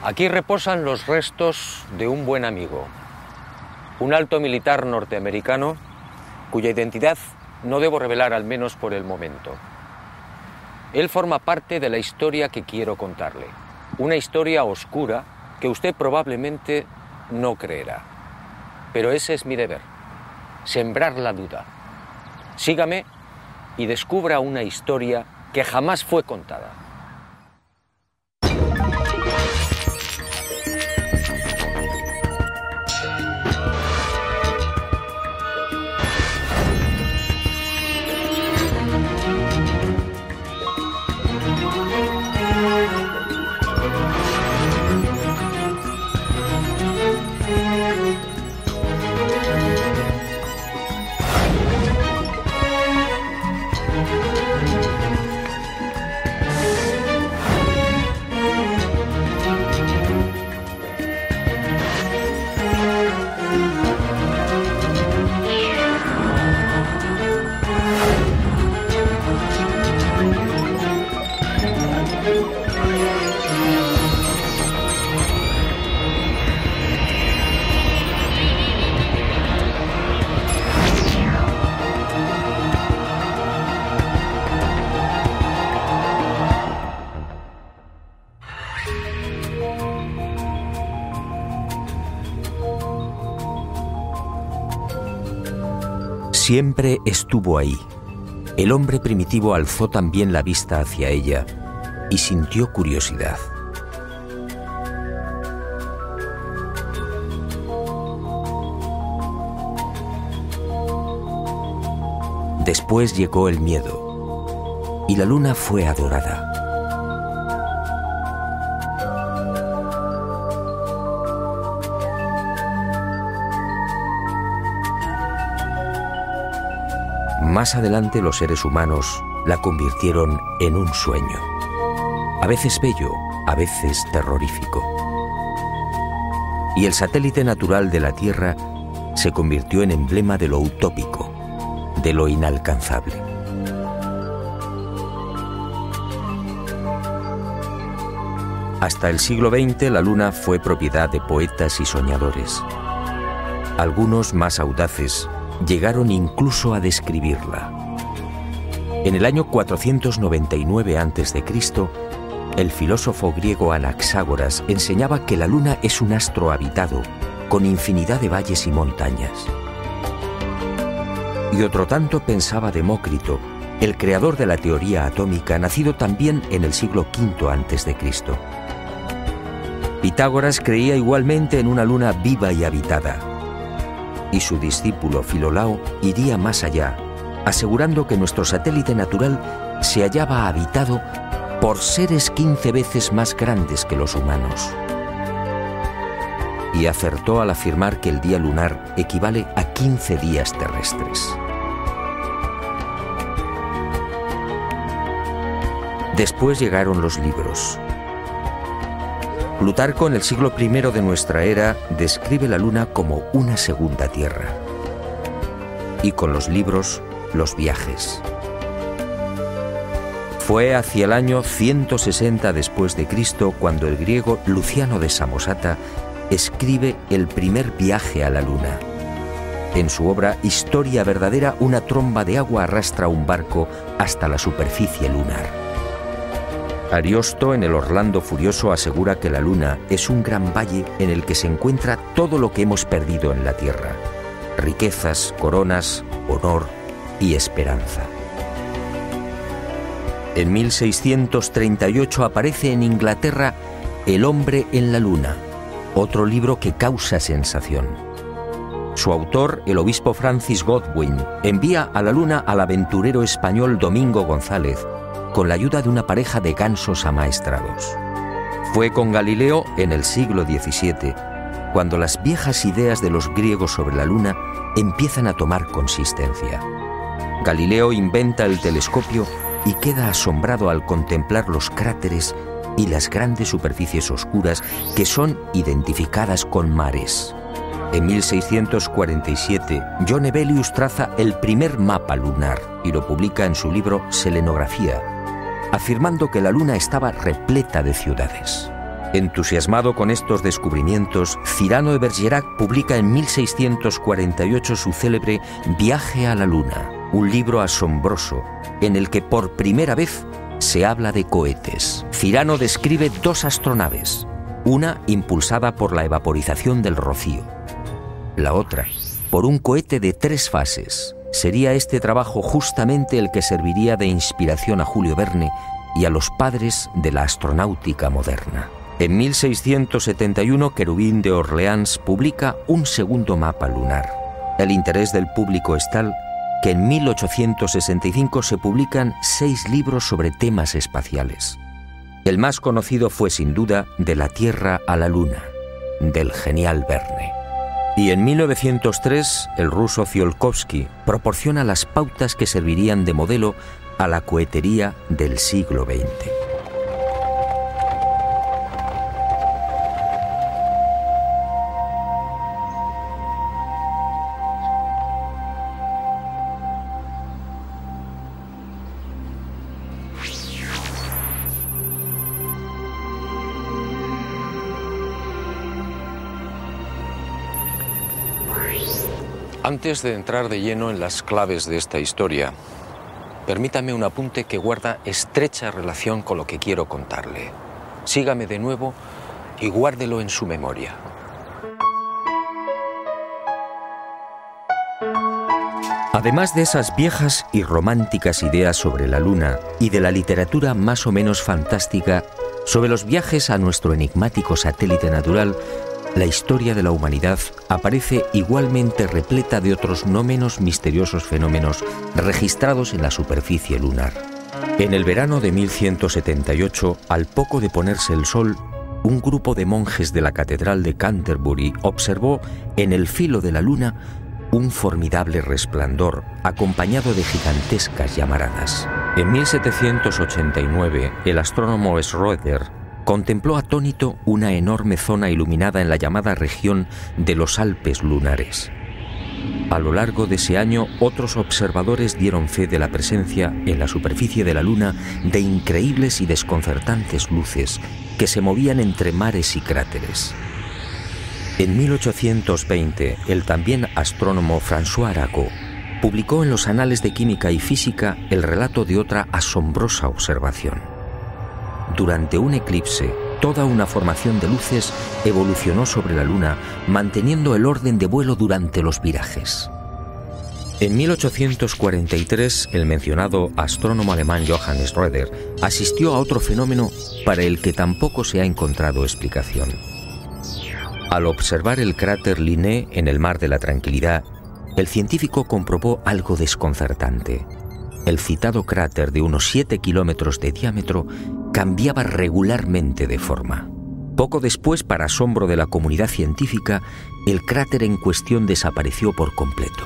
Aquí reposan los restos de un buen amigo, un alto militar norteamericano cuya identidad no debo revelar, al menos por el momento. Él forma parte de la historia que quiero contarle, una historia oscura que usted probablemente no creerá. Pero ese es mi deber, sembrar la duda. Sígame y descubra una historia que jamás fue contada. Siempre estuvo ahí. El hombre primitivo alzó también la vista hacia ella y sintió curiosidad. Después llegó el miedo y la luna fue adorada. Más adelante los seres humanos la convirtieron en un sueño, a veces bello, a veces terrorífico. Y el satélite natural de la Tierra se convirtió en emblema de lo utópico, de lo inalcanzable. Hasta el siglo XX la Luna fue propiedad de poetas y soñadores. Algunos más audaces llegaron incluso a describirla. En el año 499 a.C., el filósofo griego Anaxágoras enseñaba que la Luna es un astro habitado, con infinidad de valles y montañas. Y otro tanto pensaba Demócrito, el creador de la teoría atómica, nacido también en el siglo V a.C. Pitágoras creía igualmente en una luna viva y habitada. Y su discípulo Filolao iría más allá, asegurando que nuestro satélite natural se hallaba habitado por seres 15 veces más grandes que los humanos. Y acertó al afirmar que el día lunar equivale a 15 días terrestres. Después llegaron los libros. Plutarco, en el siglo I de nuestra era, describe la Luna como una segunda Tierra. Y con los libros, los viajes. Fue hacia el año 160 después de Cristo cuando el griego Luciano de Samosata escribe el primer viaje a la Luna. En su obra Historia verdadera, una tromba de agua arrastra un barco hasta la superficie lunar. Ariosto, en el Orlando Furioso, asegura que la Luna es un gran valle en el que se encuentra todo lo que hemos perdido en la Tierra: riquezas, coronas, honor y esperanza. En 1638 aparece en Inglaterra El hombre en la Luna, otro libro que causa sensación. Su autor, el obispo Francis Godwin, envía a la Luna al aventurero español Domingo González, con la ayuda de una pareja de gansos amaestrados. Fue con Galileo en el siglo XVII, cuando las viejas ideas de los griegos sobre la Luna empiezan a tomar consistencia. Galileo inventa el telescopio y queda asombrado al contemplar los cráteres y las grandes superficies oscuras que son identificadas con mares. En 1647, John Hevelius traza el primer mapa lunar y lo publica en su libro Selenografía, afirmando que la Luna estaba repleta de ciudades. Entusiasmado con estos descubrimientos, Cyrano de Bergerac publica en 1648 su célebre Viaje a la Luna, un libro asombroso en el que por primera vez se habla de cohetes. Cyrano describe 2 astronaves, una impulsada por la evaporización del rocío, la otra por un cohete de 3 fases. Sería este trabajo justamente el que serviría de inspiración a Julio Verne y a los padres de la astronáutica moderna. En 1671, Querubín de Orleans publica un segundo mapa lunar. El interés del público es tal que en 1865 se publican 6 libros sobre temas espaciales. El más conocido fue sin duda De la Tierra a la Luna, del genial Verne. Y en 1903, el ruso Tsiolkovsky proporciona las pautas que servirían de modelo a la cohetería del siglo XX. Antes de entrar de lleno en las claves de esta historia, permítame un apunte que guarda estrecha relación con lo que quiero contarle. Sígame de nuevo y guárdelo en su memoria. Además de esas viejas y románticas ideas sobre la Luna y de la literatura más o menos fantástica sobre los viajes a nuestro enigmático satélite natural, la historia de la humanidad aparece igualmente repleta de otros no menos misteriosos fenómenos registrados en la superficie lunar. En el verano de 1178, al poco de ponerse el sol, un grupo de monjes de la Catedral de Canterbury observó en el filo de la Luna un formidable resplandor acompañado de gigantescas llamaradas. En 1789, el astrónomo Schröder contempló atónito una enorme zona iluminada en la llamada región de los Alpes lunares. A lo largo de ese año, otros observadores dieron fe de la presencia en la superficie de la Luna de increíbles y desconcertantes luces que se movían entre mares y cráteres. En 1820, el también astrónomo François Arago publicó en los Anales de Química y Física el relato de otra asombrosa observación. Durante un eclipse, toda una formación de luces evolucionó sobre la Luna, manteniendo el orden de vuelo durante los virajes. En 1843, el mencionado astrónomo alemán Johann Schröder asistió a otro fenómeno para el que tampoco se ha encontrado explicación. Al observar el cráter Linné en el Mar de la Tranquilidad, el científico comprobó algo desconcertante. El citado cráter de unos 7 kilómetros de diámetro cambiaba regularmente de forma. Poco después, para asombro de la comunidad científica, el cráter en cuestión desapareció por completo.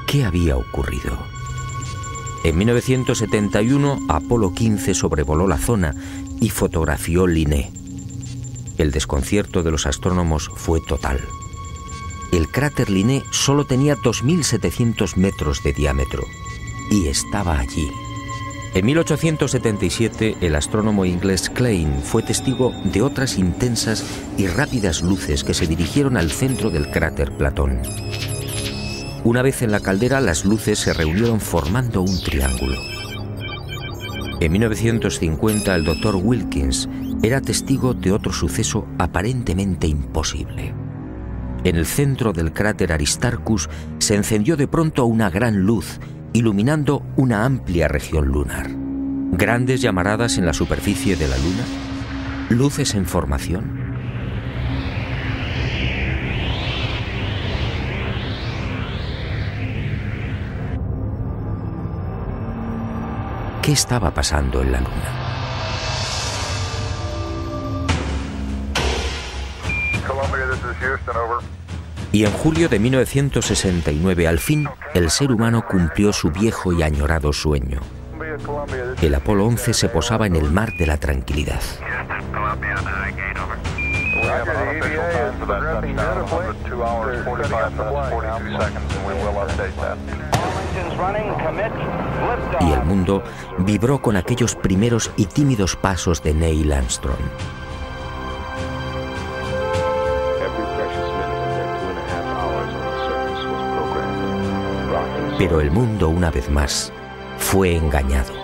¿Qué había ocurrido? En 1971, Apolo 15 sobrevoló la zona y fotografió Linné. El desconcierto de los astrónomos fue total. El cráter Linné solo tenía 2.700 metros de diámetro y estaba allí. En 1877, el astrónomo inglés Klein fue testigo de otras intensas y rápidas luces que se dirigieron al centro del cráter Platón. Una vez en la caldera, las luces se reunieron formando un triángulo. En 1950, el Dr. Wilkins era testigo de otro suceso aparentemente imposible. En el centro del cráter Aristarchus se encendió de pronto una gran luz, iluminando una amplia región lunar. Grandes llamaradas en la superficie de la Luna, luces en formación. ¿Qué estaba pasando en la Luna? Y en julio de 1969, al fin, el ser humano cumplió su viejo y añorado sueño. El Apolo 11 se posaba en el Mar de la Tranquilidad. Y el mundo vibró con aquellos primeros y tímidos pasos de Neil Armstrong. Pero el mundo, una vez más, fue engañado.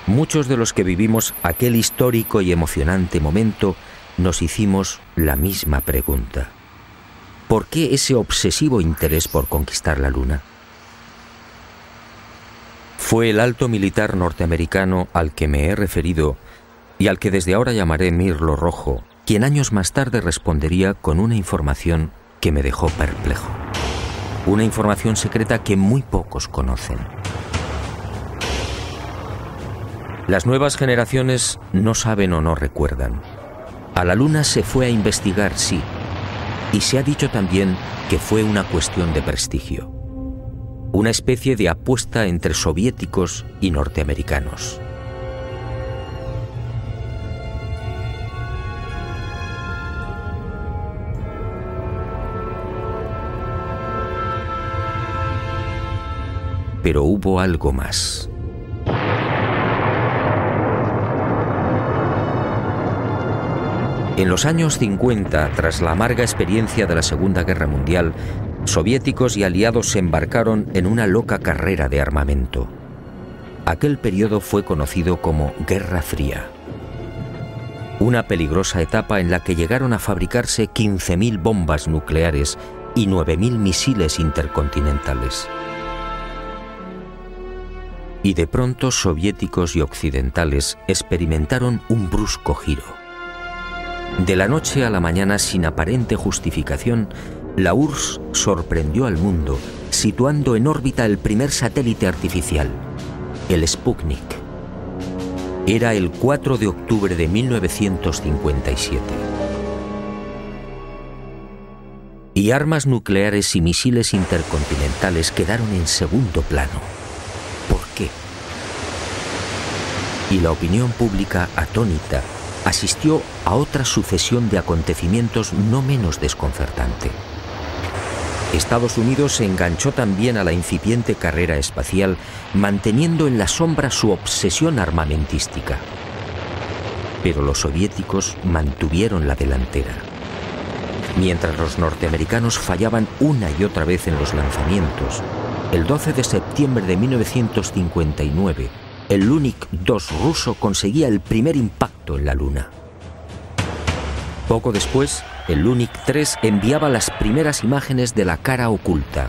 Muchos de los que vivimos aquel histórico y emocionante momento nos hicimos la misma pregunta. ¿Por qué ese obsesivo interés por conquistar la Luna? Fue el alto militar norteamericano al que me he referido y al que desde ahora llamaré Mirlo Rojo, quien años más tarde respondería con una información que me dejó perplejo. Una información secreta que muy pocos conocen. Las nuevas generaciones no saben o no recuerdan. A la Luna se fue a investigar, sí, y se ha dicho también que fue una cuestión de prestigio. Una especie de apuesta entre soviéticos y norteamericanos. Pero hubo algo más. En los años 50, tras la amarga experiencia de la Segunda Guerra Mundial, soviéticos y aliados se embarcaron en una loca carrera de armamento. Aquel periodo fue conocido como Guerra Fría. Una peligrosa etapa en la que llegaron a fabricarse 15.000 bombas nucleares y 9.000 misiles intercontinentales. Y de pronto soviéticos y occidentales experimentaron un brusco giro. De la noche a la mañana, sin aparente justificación, la URSS sorprendió al mundo, situando en órbita el primer satélite artificial, el Sputnik. Era el 4 de octubre de 1957. Y armas nucleares y misiles intercontinentales quedaron en segundo plano. ¿Por qué? Y la opinión pública, atónita, asistió a otra sucesión de acontecimientos no menos desconcertante. Estados Unidos se enganchó también a la incipiente carrera espacial, manteniendo en la sombra su obsesión armamentística. Pero los soviéticos mantuvieron la delantera. Mientras los norteamericanos fallaban una y otra vez en los lanzamientos, el 12 de septiembre de 1959, el Lunik 2 ruso conseguía el primer impacto en la Luna. Poco después, el Lunik 3 enviaba las primeras imágenes de la cara oculta.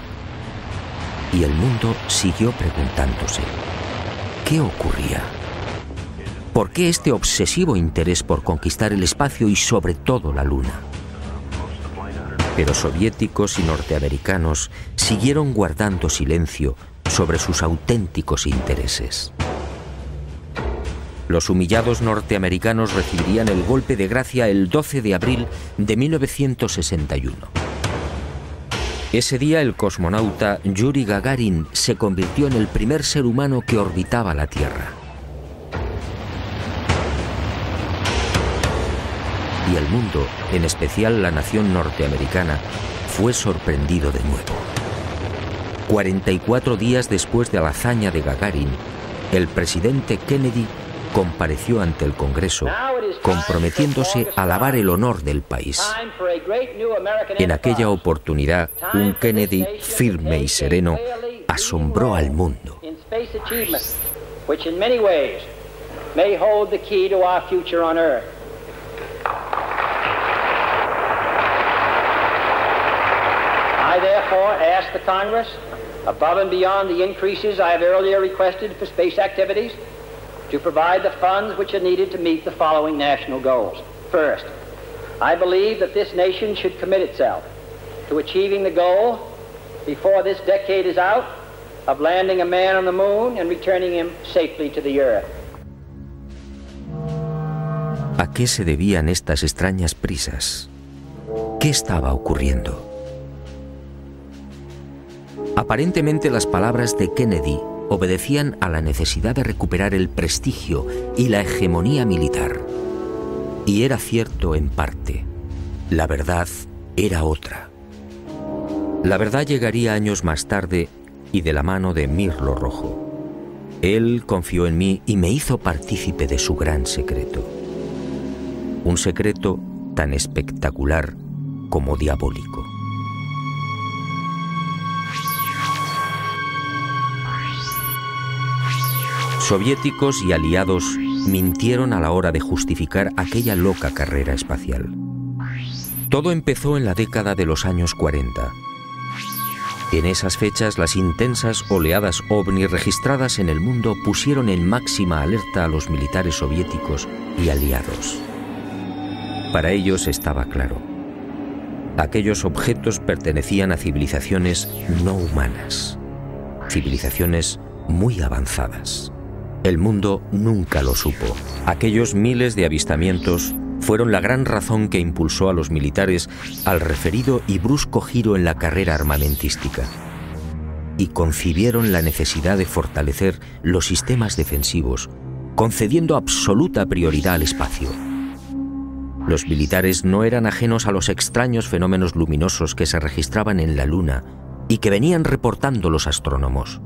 Y el mundo siguió preguntándose, ¿qué ocurría? ¿Por qué este obsesivo interés por conquistar el espacio y sobre todo la Luna? Pero soviéticos y norteamericanos siguieron guardando silencio sobre sus auténticos intereses. Los humillados norteamericanos recibirían el golpe de gracia el 12 de abril de 1961. Ese día el cosmonauta Yuri Gagarin se convirtió en el primer ser humano que orbitaba la Tierra. Y el mundo, en especial la nación norteamericana, fue sorprendido de nuevo. 44 días después de la hazaña de Gagarin, el presidente Kennedy compareció ante el Congreso, comprometiéndose a lavar el honor del país. En aquella oportunidad, un Kennedy firme y sereno asombró al mundo. I therefore ask the Congress, above and beyond the increases I have earlier requested for space activities, to provide the funds which are needed to meet the following national goals. First, I believe that this nation should commit itself to achieving the goal, before this decade is out, of landing a man on the moon and returning him safely to the Earth. ¿A qué se debían estas extrañas prisas? ¿Qué estaba ocurriendo? Aparentemente las palabras de Kennedy obedecían a la necesidad de recuperar el prestigio y la hegemonía militar. Y era cierto en parte. La verdad era otra. La verdad llegaría años más tarde y de la mano de Mirlo Rojo. Él confió en mí y me hizo partícipe de su gran secreto. Un secreto tan espectacular como diabólico. Soviéticos y aliados mintieron a la hora de justificar aquella loca carrera espacial. Todo empezó en la década de los años 40. En esas fechas, las intensas oleadas ovni registradas en el mundo pusieron en máxima alerta a los militares soviéticos y aliados. Para ellos estaba claro: aquellos objetos pertenecían a civilizaciones no humanas, civilizaciones muy avanzadas. El mundo nunca lo supo. Aquellos miles de avistamientos fueron la gran razón que impulsó a los militares al referido y brusco giro en la carrera armamentística, y concibieron la necesidad de fortalecer los sistemas defensivos, concediendo absoluta prioridad al espacio. Los militares no eran ajenos a los extraños fenómenos luminosos que se registraban en la Luna y que venían reportando los astrónomos.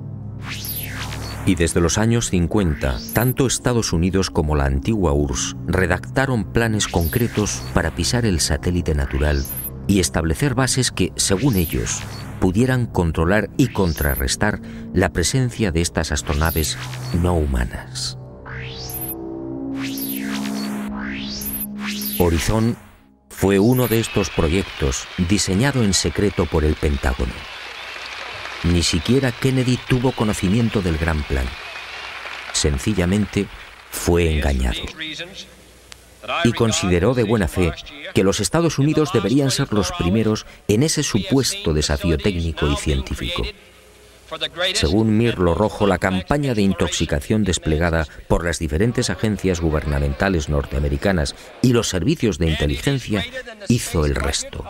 Y desde los años 50, tanto Estados Unidos como la antigua URSS redactaron planes concretos para pisar el satélite natural y establecer bases que, según ellos, pudieran controlar y contrarrestar la presencia de estas astronaves no humanas. Horizon fue uno de estos proyectos diseñado en secreto por el Pentágono. Ni siquiera Kennedy tuvo conocimiento del gran plan. Sencillamente fue engañado. Y consideró de buena fe que los Estados Unidos deberían ser los primeros en ese supuesto desafío técnico y científico. Según Mirlo Rojo, la campaña de intoxicación desplegada por las diferentes agencias gubernamentales norteamericanas y los servicios de inteligencia hizo el resto.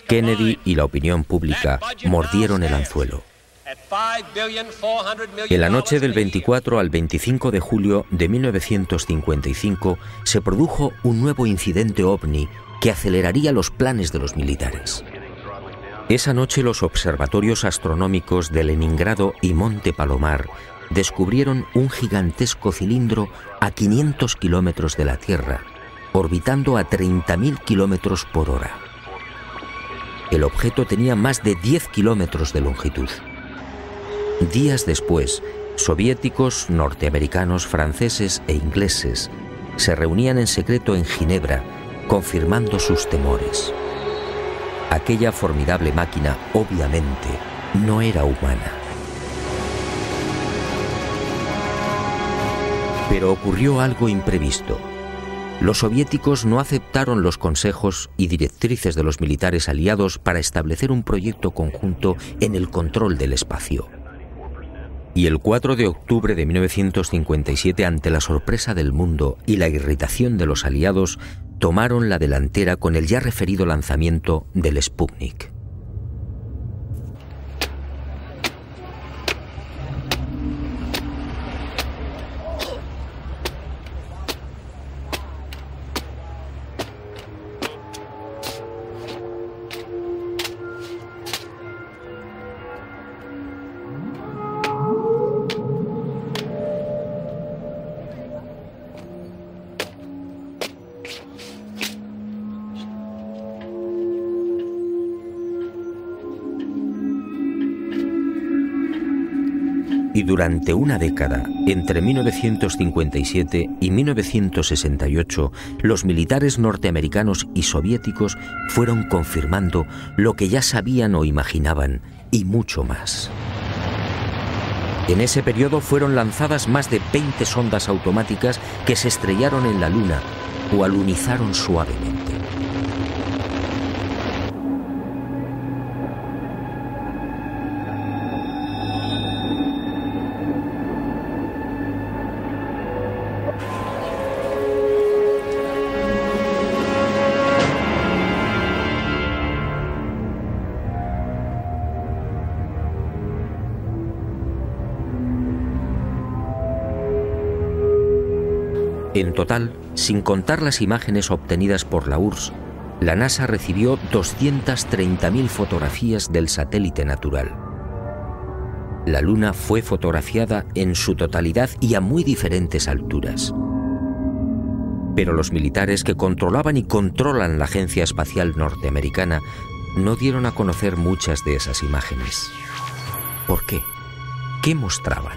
Kennedy y la opinión pública mordieron el anzuelo. En la noche del 24 al 25 de julio de 1955 se produjo un nuevo incidente ovni que aceleraría los planes de los militares. Esa noche los observatorios astronómicos de Leningrado y Monte Palomar descubrieron un gigantesco cilindro a 500 kilómetros de la Tierra, orbitando a 30.000 kilómetros por hora. El objeto tenía más de 10 kilómetros de longitud. Días después, soviéticos, norteamericanos, franceses e ingleses se reunían en secreto en Ginebra, confirmando sus temores. Aquella formidable máquina, obviamente, no era humana. Pero ocurrió algo imprevisto. Los soviéticos no aceptaron los consejos y directrices de los militares aliados para establecer un proyecto conjunto en el control del espacio. Y el 4 de octubre de 1957, ante la sorpresa del mundo y la irritación de los aliados, tomaron la delantera con el ya referido lanzamiento del Sputnik. Y durante una década, entre 1957 y 1968, los militares norteamericanos y soviéticos fueron confirmando lo que ya sabían o imaginaban, y mucho más. En ese periodo fueron lanzadas más de 20 sondas automáticas que se estrellaron en la Luna o alunizaron suavemente. En total, sin contar las imágenes obtenidas por la URSS, la NASA recibió 230.000 fotografías del satélite natural. La Luna fue fotografiada en su totalidad y a muy diferentes alturas. Pero los militares que controlaban y controlan la Agencia Espacial Norteamericana no dieron a conocer muchas de esas imágenes. ¿Por qué? ¿Qué mostraban?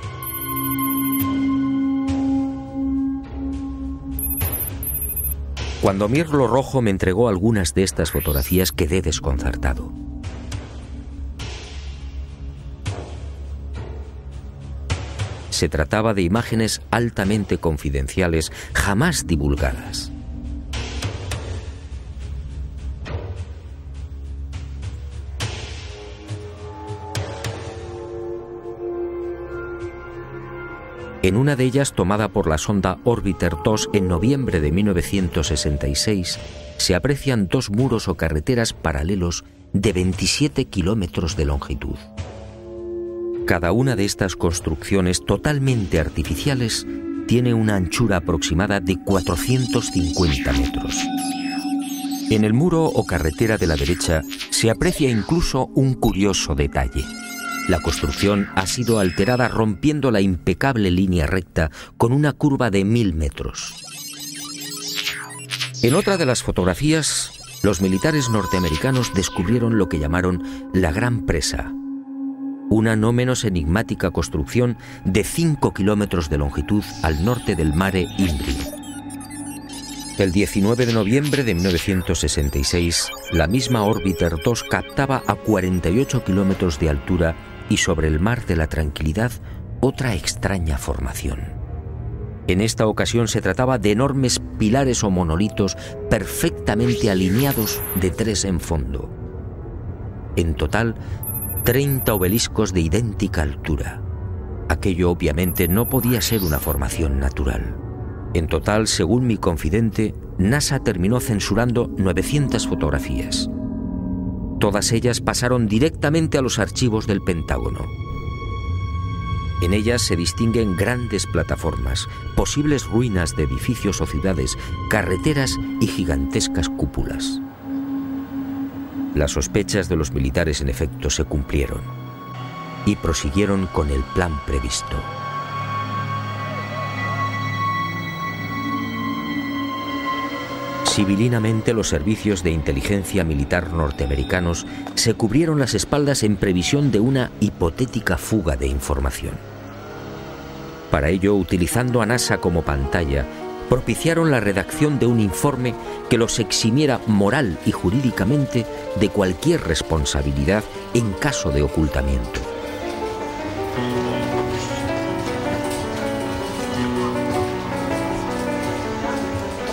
Cuando Mirlo Rojo me entregó algunas de estas fotografías, quedé desconcertado. Se trataba de imágenes altamente confidenciales, jamás divulgadas. En una de ellas, tomada por la sonda Orbiter 2 en noviembre de 1966, se aprecian dos muros o carreteras paralelos de 27 kilómetros de longitud. Cada una de estas construcciones totalmente artificiales tiene una anchura aproximada de 450 metros. En el muro o carretera de la derecha se aprecia incluso un curioso detalle. La construcción ha sido alterada rompiendo la impecable línea recta con una curva de 1000 metros. En otra de las fotografías, los militares norteamericanos descubrieron lo que llamaron la Gran Presa, una no menos enigmática construcción de 5 kilómetros de longitud al norte del Mare Imbrium. El 19 de noviembre de 1966, la misma Orbiter 2 captaba a 48 kilómetros de altura y sobre el Mar de la Tranquilidad otra extraña formación. En esta ocasión se trataba de enormes pilares o monolitos perfectamente alineados de 3 en fondo. En total, 30 obeliscos de idéntica altura. Aquello obviamente no podía ser una formación natural. En total, según mi confidente, NASA terminó censurando 900 fotografías. Todas ellas pasaron directamente a los archivos del Pentágono. En ellas se distinguen grandes plataformas, posibles ruinas de edificios o ciudades, carreteras y gigantescas cúpulas. Las sospechas de los militares, en efecto, se cumplieron y prosiguieron con el plan previsto. Civilinamente, los servicios de inteligencia militar norteamericanos se cubrieron las espaldas en previsión de una hipotética fuga de información. Para ello, utilizando a NASA como pantalla, propiciaron la redacción de un informe que los eximiera moral y jurídicamente de cualquier responsabilidad en caso de ocultamiento.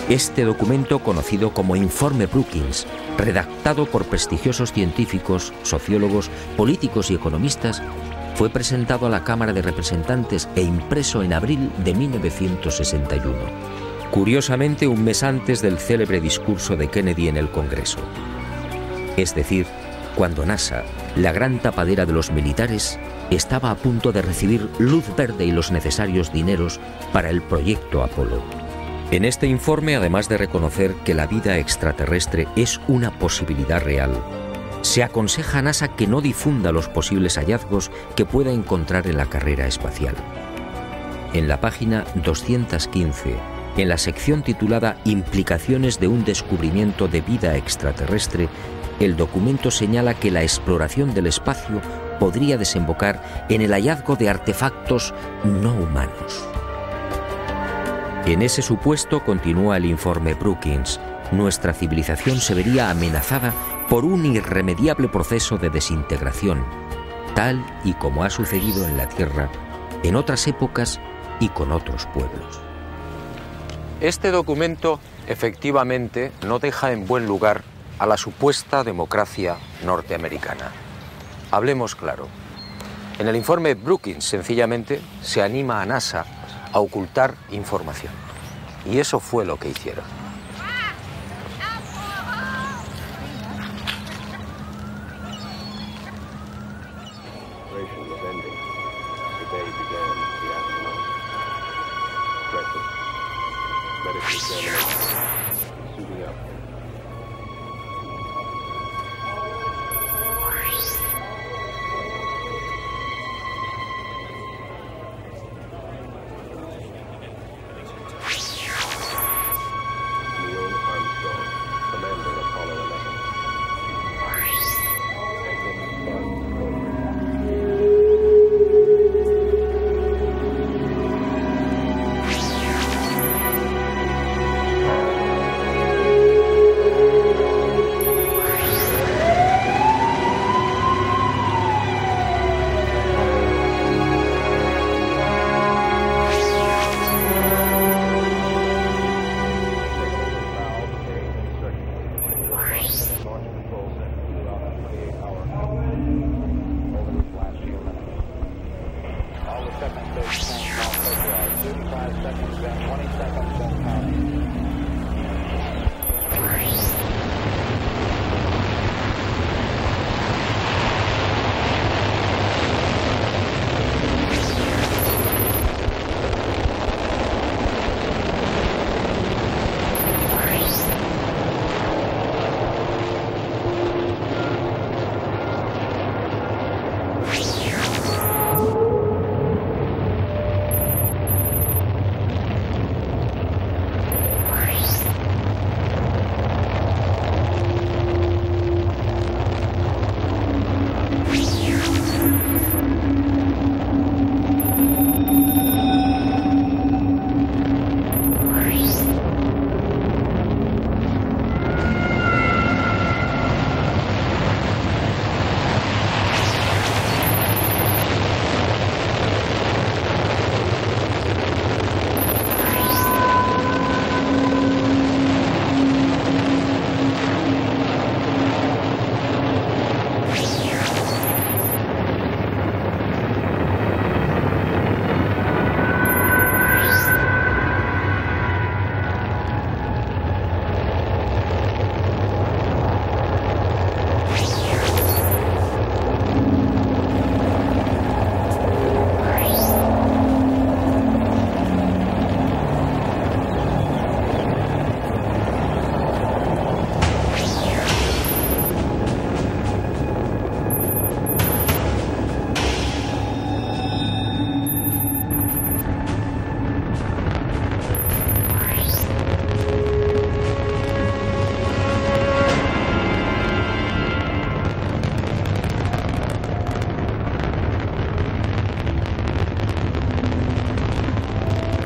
Este documento, conocido como Informe Brookings, redactado por prestigiosos científicos, sociólogos, políticos y economistas, fue presentado a la Cámara de Representantes e impreso en abril de 1961, curiosamente un mes antes del célebre discurso de Kennedy en el Congreso. Es decir, cuando NASA, la gran tapadera de los militares, estaba a punto de recibir luz verde y los necesarios dineros para el proyecto Apolo. En este informe, además de reconocer que la vida extraterrestre es una posibilidad real, se aconseja a NASA que no difunda los posibles hallazgos que pueda encontrar en la carrera espacial. En la página 215, en la sección titulada Implicaciones de un descubrimiento de vida extraterrestre, el documento señala que la exploración del espacio podría desembocar en el hallazgo de artefactos no humanos. En ese supuesto, continúa el informe Brookings, nuestra civilización se vería amenazada por un irremediable proceso de desintegración, tal y como ha sucedido en la Tierra, en otras épocas y con otros pueblos. Este documento, efectivamente, no deja en buen lugar a la supuesta democracia norteamericana. Hablemos claro. En el informe Brookings, sencillamente, se anima a NASA a ocultar información. Y eso fue lo que hicieron.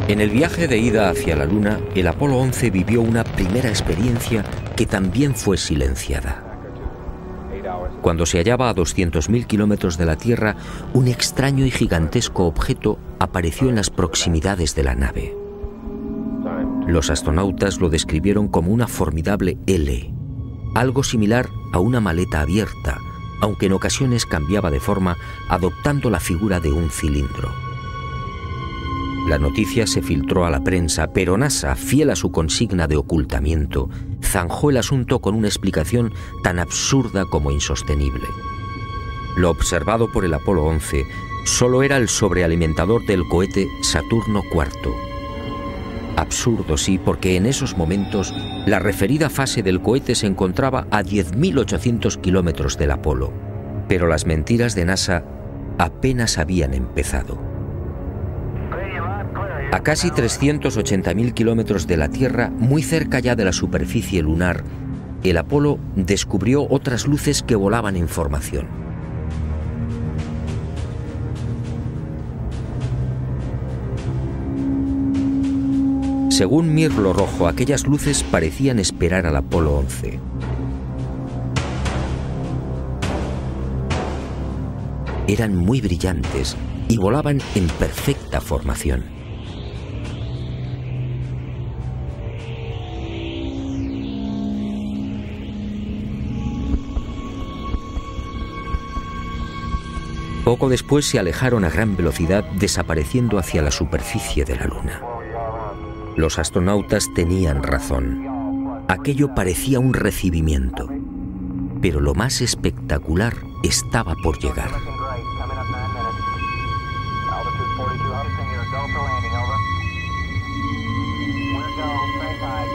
En el viaje de ida hacia la Luna, el Apolo 11 vivió una primera experiencia que también fue silenciada. Cuando se hallaba a 200.000 kilómetros de la Tierra, un extraño y gigantesco objeto apareció en las proximidades de la nave. Los astronautas lo describieron como una formidable L, algo similar a una maleta abierta, aunque en ocasiones cambiaba de forma, adoptando la figura de un cilindro. La noticia se filtró a la prensa, pero NASA, fiel a su consigna de ocultamiento, zanjó el asunto con una explicación tan absurda como insostenible. Lo observado por el Apolo 11 solo era el sobrealimentador del cohete Saturno IV. Absurdo, sí, porque en esos momentos la referida fase del cohete se encontraba a 10.800 kilómetros del Apolo. Pero las mentiras de NASA apenas habían empezado. A casi 380.000 kilómetros de la Tierra, muy cerca ya de la superficie lunar, el Apolo descubrió otras luces que volaban en formación. Según Mirlo Rojo, aquellas luces parecían esperar al Apolo 11. Eran muy brillantes y volaban en perfecta formación. Poco después se alejaron a gran velocidad, desapareciendo hacia la superficie de la Luna. Los astronautas tenían razón. Aquello parecía un recibimiento. Pero lo más espectacular estaba por llegar.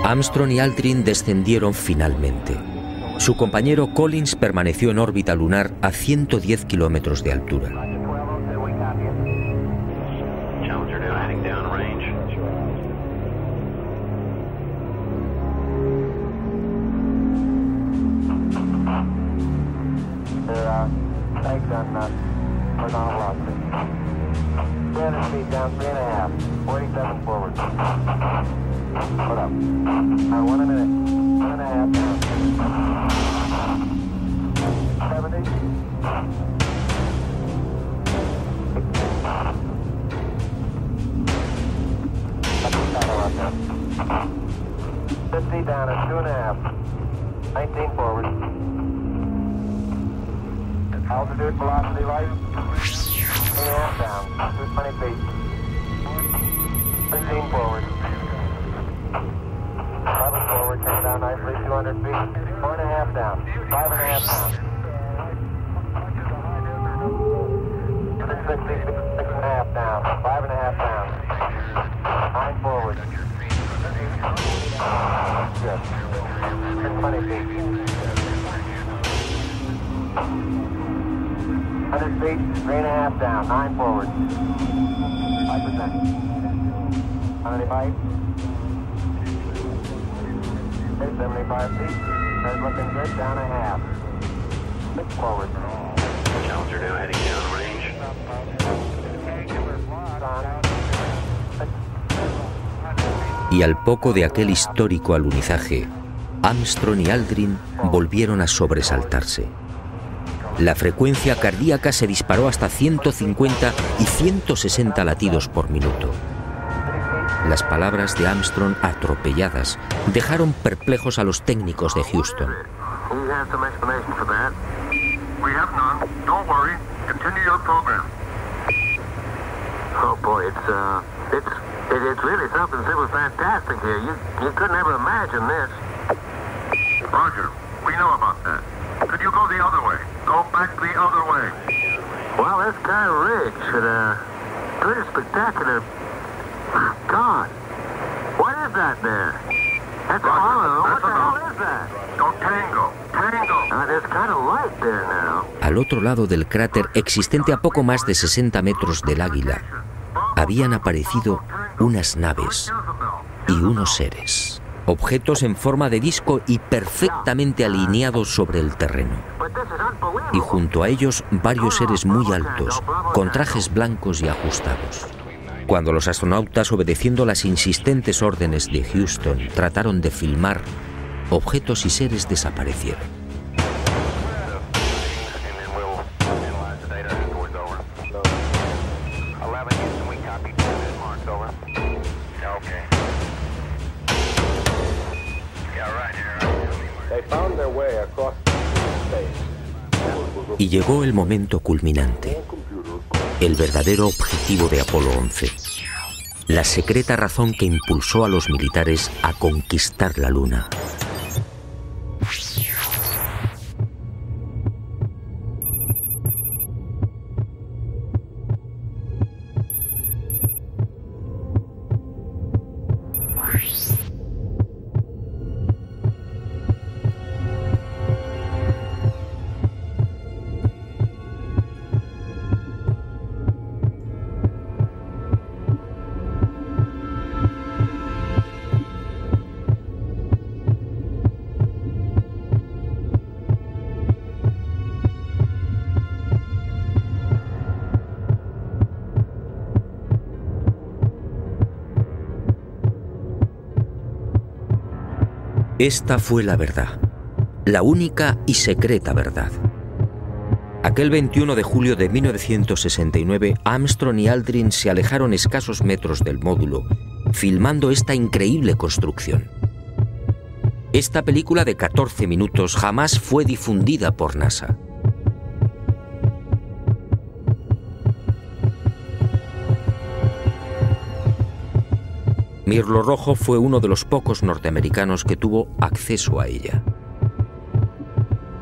Armstrong y Aldrin descendieron finalmente. Su compañero Collins permaneció en órbita lunar a 110 kilómetros de altura. Y al poco de aquel histórico alunizaje, Armstrong y Aldrin volvieron a sobresaltarse. La frecuencia cardíaca se disparó hasta 150 y 160 latidos por minuto. Las palabras de Armstrong, atropelladas, dejaron perplejos a los técnicos de Houston. It's really something super fantastic here. You couldn't ever imagine this. Roger, we know about that. Could you go the other way? Go back the other way. Well, this guy ridge should, pretty spectacular. My God, what is that there? That's Roger, what the hell is that? Go tango, tango. There's kind of light there now. Al otro lado del cráter, existente a poco más de 60 metros del Águila, habían aparecido unas naves y unos seres, objetos en forma de disco y perfectamente alineados sobre el terreno. Y junto a ellos varios seres muy altos, con trajes blancos y ajustados. Cuando los astronautas, obedeciendo las insistentes órdenes de Houston, trataron de filmar, objetos y seres desaparecieron. Y llegó el momento culminante, el verdadero objetivo de Apolo 11, la secreta razón que impulsó a los militares a conquistar la Luna. Esta fue la verdad, la única y secreta verdad. Aquel 21 de julio de 1969, Armstrong y Aldrin se alejaron escasos metros del módulo, filmando esta increíble construcción. Esta película de 14 minutos jamás fue difundida por NASA. Mirlo Rojo fue uno de los pocos norteamericanos que tuvo acceso a ella.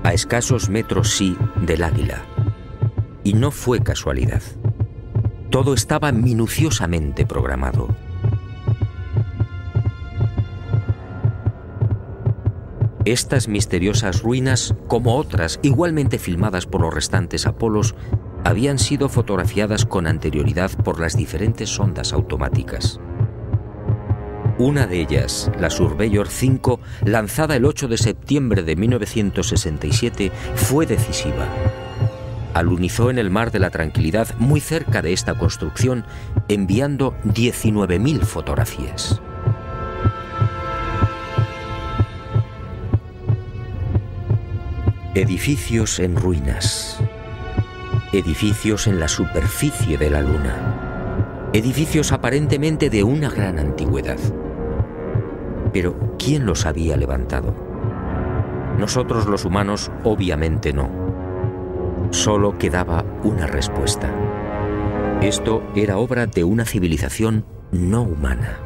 A escasos metros, sí, del Águila. Y no fue casualidad. Todo estaba minuciosamente programado. Estas misteriosas ruinas, como otras igualmente filmadas por los restantes Apolos, habían sido fotografiadas con anterioridad por las diferentes sondas automáticas. Una de ellas, la Surveyor 5, lanzada el 8 de septiembre de 1967, fue decisiva. Alunizó en el Mar de la Tranquilidad, muy cerca de esta construcción, enviando 19.000 fotografías. Edificios en ruinas. Edificios en la superficie de la Luna. Edificios aparentemente de una gran antigüedad. Pero, ¿quién los había levantado? Nosotros los humanos, obviamente no. Solo quedaba una respuesta. Esto era obra de una civilización no humana.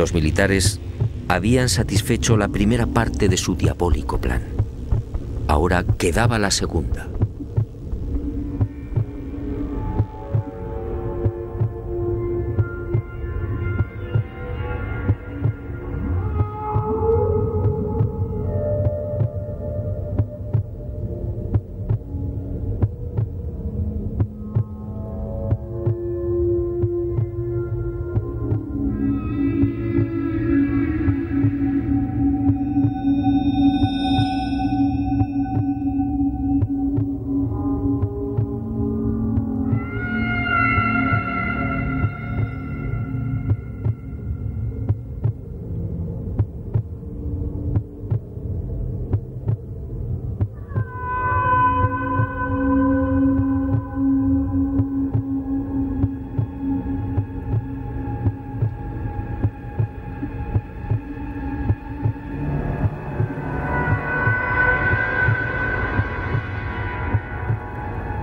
Los militares habían satisfecho la primera parte de su diabólico plan. Ahora quedaba la segunda.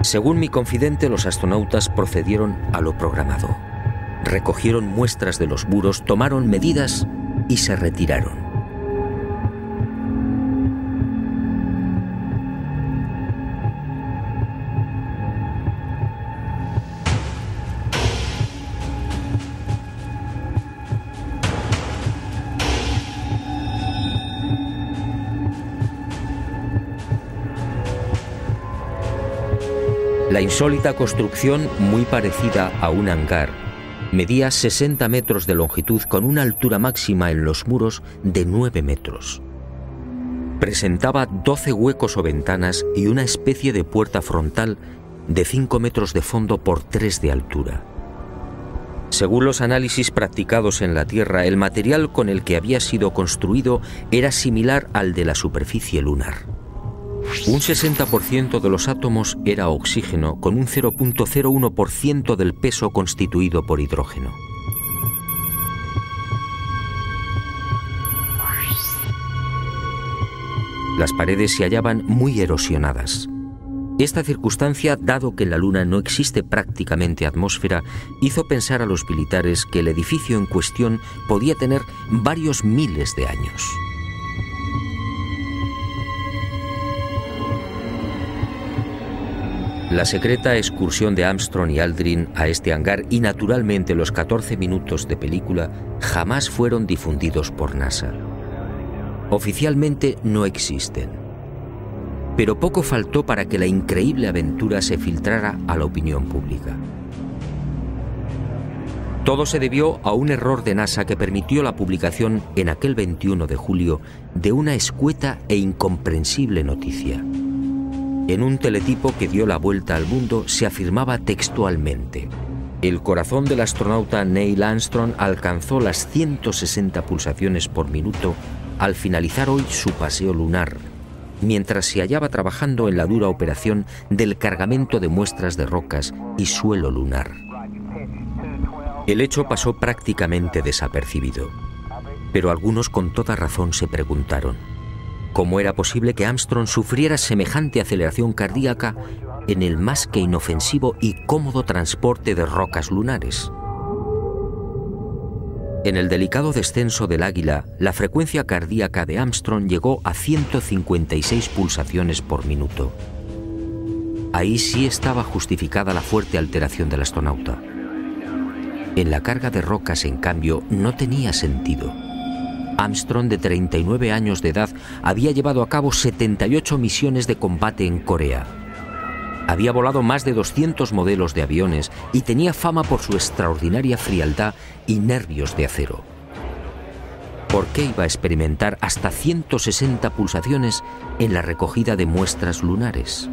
Según mi confidente, los astronautas procedieron a lo programado. Recogieron muestras de los muros, tomaron medidas y se retiraron. La insólita construcción, muy parecida a un hangar, medía 60 metros de longitud con una altura máxima en los muros de 9 metros. Presentaba 12 huecos o ventanas y una especie de puerta frontal de 5 metros de fondo por 3 de altura. Según los análisis practicados en la Tierra, el material con el que había sido construido era similar al de la superficie lunar. Un 60% de los átomos era oxígeno, con un 0.01% del peso constituido por hidrógeno. Las paredes se hallaban muy erosionadas. Esta circunstancia, dado que en la Luna no existe prácticamente atmósfera, hizo pensar a los militares que el edificio en cuestión podía tener varios miles de años. La secreta excursión de Armstrong y Aldrin a este hangar y naturalmente los 14 minutos de película jamás fueron difundidos por NASA. Oficialmente no existen. Pero poco faltó para que la increíble aventura se filtrara a la opinión pública. Todo se debió a un error de NASA que permitió la publicación en aquel 21 de julio de una escueta e incomprensible noticia. En un teletipo que dio la vuelta al mundo se afirmaba textualmente: el corazón del astronauta Neil Armstrong alcanzó las 160 pulsaciones por minuto al finalizar hoy su paseo lunar, mientras se hallaba trabajando en la dura operación del cargamento de muestras de rocas y suelo lunar. El hecho pasó prácticamente desapercibido, pero algunos con toda razón se preguntaron: ¿cómo era posible que Armstrong sufriera semejante aceleración cardíaca en el más que inofensivo y cómodo transporte de rocas lunares? En el delicado descenso del Águila, la frecuencia cardíaca de Armstrong llegó a 156 pulsaciones por minuto. Ahí sí estaba justificada la fuerte alteración del astronauta. En la carga de rocas, en cambio, no tenía sentido. Armstrong, de 39 años de edad, había llevado a cabo 78 misiones de combate en Corea. Había volado más de 200 modelos de aviones y tenía fama por su extraordinaria frialdad y nervios de acero. ¿Por qué iba a experimentar hasta 160 pulsaciones en la recogida de muestras lunares?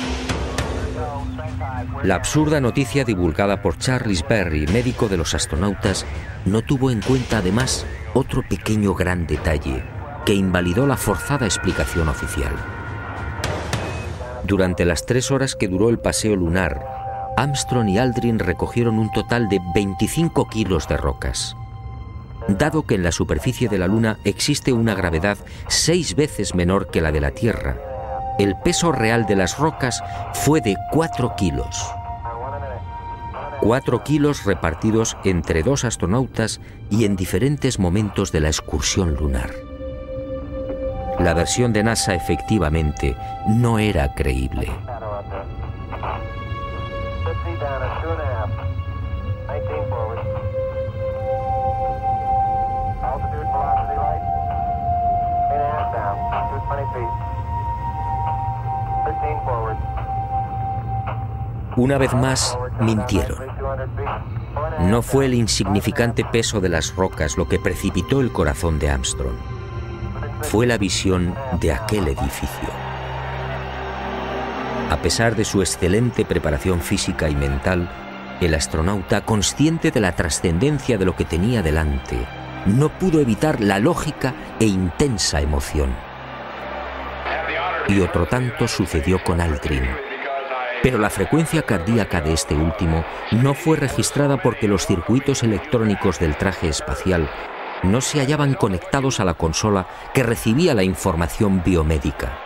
La absurda noticia divulgada por Charles Berry, médico de los astronautas, no tuvo en cuenta además otro pequeño gran detalle que invalidó la forzada explicación oficial. Durante las 3 horas que duró el paseo lunar, Armstrong y Aldrin recogieron un total de 25 kilos de rocas. Dado que en la superficie de la Luna existe una gravedad 6 veces menor que la de la Tierra, el peso real de las rocas fue de 4 kilos. 4 kilos repartidos entre 2 astronautas y en diferentes momentos de la excursión lunar. La versión de NASA efectivamente no era creíble. Una vez más, mintieron. No fue el insignificante peso de las rocas lo que precipitó el corazón de Armstrong. Fue la visión de aquel edificio. A pesar de su excelente preparación física y mental, el astronauta, consciente de la trascendencia de lo que tenía delante, no pudo evitar la lógica e intensa emoción. Y otro tanto sucedió con Aldrin. Pero la frecuencia cardíaca de este último no fue registrada porque los circuitos electrónicos del traje espacial no se hallaban conectados a la consola que recibía la información biomédica.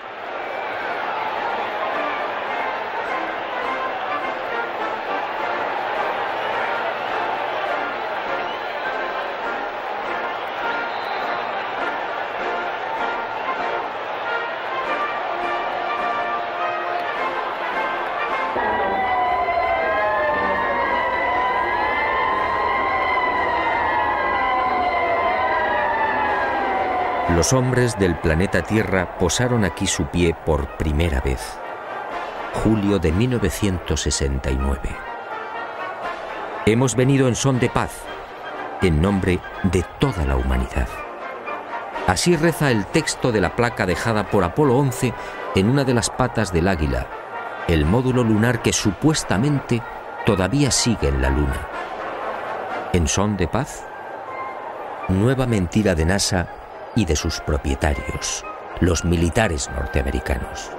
Los hombres del planeta Tierra posaron aquí su pie por primera vez. Julio de 1969. Hemos venido en son de paz, en nombre de toda la humanidad. Así reza el texto de la placa dejada por Apolo 11 en una de las patas del Águila, el módulo lunar que supuestamente todavía sigue en la Luna. ¿En son de paz? Nueva mentira de NASA y de sus propietarios, los militares norteamericanos.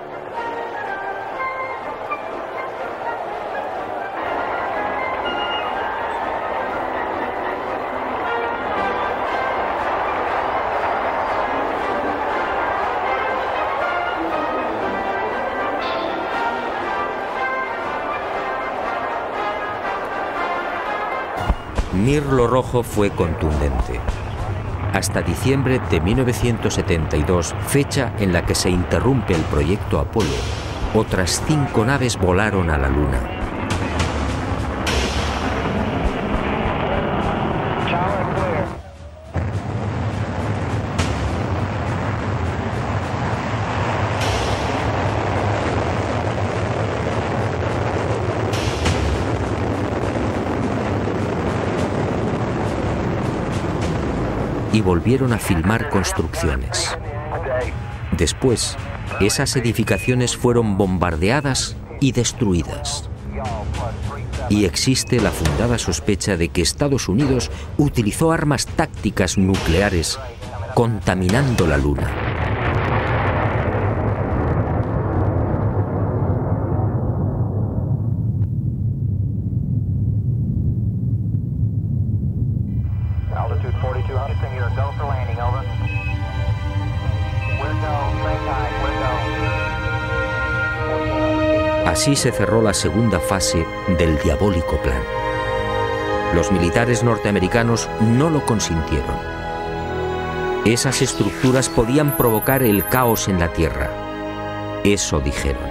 Mirlo Rojo fue contundente. Hasta diciembre de 1972, fecha en la que se interrumpe el proyecto Apolo, otras 5 naves volaron a la Luna. Y volvieron a filmar construcciones. Después, esas edificaciones fueron bombardeadas y destruidas. Y existe la fundada sospecha de que Estados Unidos utilizó armas tácticas nucleares contaminando la Luna. Así se cerró la segunda fase del diabólico plan. Los militares norteamericanos no lo consintieron. Esas estructuras podían provocar el caos en la Tierra. Eso dijeron.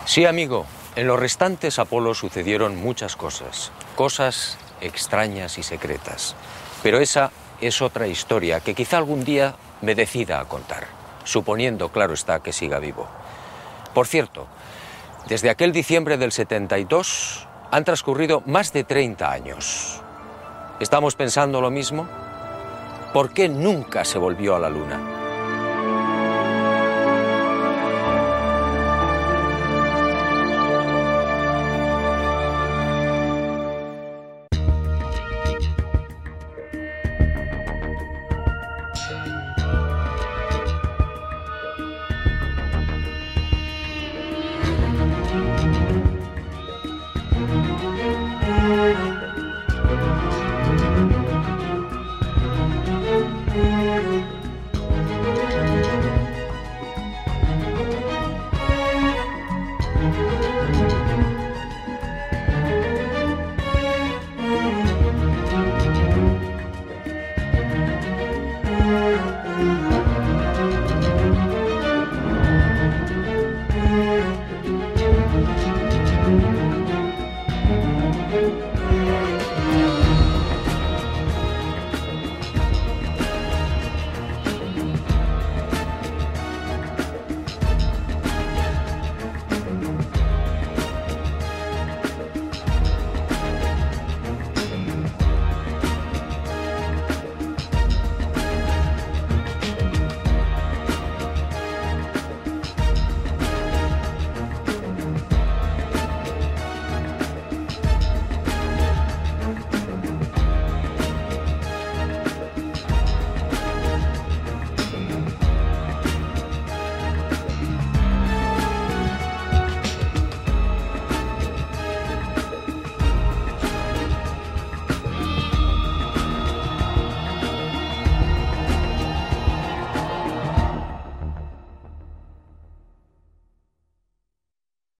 Sí, amigo. En los restantes Apolo sucedieron muchas cosas, cosas extrañas y secretas. Pero esa es otra historia que quizá algún día me decida a contar, suponiendo, claro está, que siga vivo. Por cierto, desde aquel diciembre del 72 han transcurrido más de 30 años. ¿Estamos pensando lo mismo? ¿Por qué nunca se volvió a la Luna?